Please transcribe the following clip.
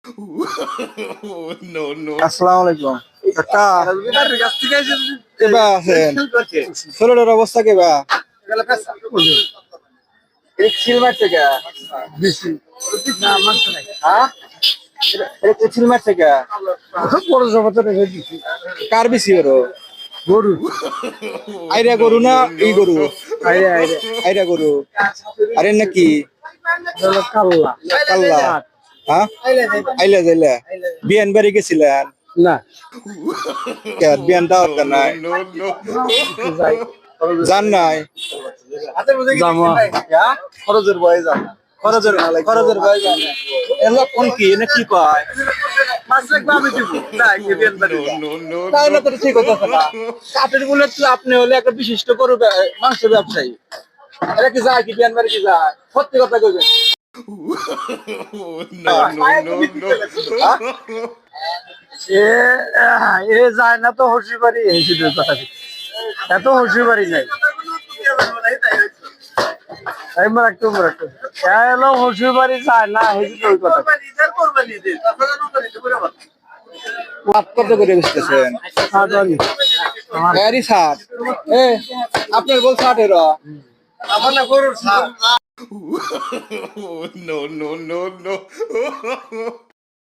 No, no. আসসালামু আলাইকুম কাকা কেবা আছেন ছেলেটার অবস্থা কেবা সিল মারছে কে বেশি না মারছে না হ্যাঁ এটা সিল মারছে কে বড় জবতে রেখে দিছি কার বেশি ওরো গরু আইরা গরু না এই গরু আইরা আইরা আইরা গরু আরে নাকি কাল্লা কাল্লা হ্যাঁ আইলা যাইলা বিয়ান বাড়ি গেছিলেন না বিয়ান দাওয়াত নাই No, no. জান নাই খরচের বয়ে যান খরচের বয়ে যান এলা কোন কি এনে কি কয় No, no, তাই না তো no. ঠিক হচ্ছে না কাপের বলে তো আপনি হলে একটা বিশিষ্ট গরু মাংসের ব্যবসায়ী এটা কি যায় কি বিয়ান বাড়ি কি যায় সত্যি কথা কইবেন No, no, no, no. এ যায় না তো হসি বাড়ি এই কথা এত হসি বাড়ি নাই এলো হসি বাড়ি যায় না ওই কথা লাভ কত করে বেচতেছেন আরে ষাট আপনার বল 60 এর আমার না গরুর No, no, no, no.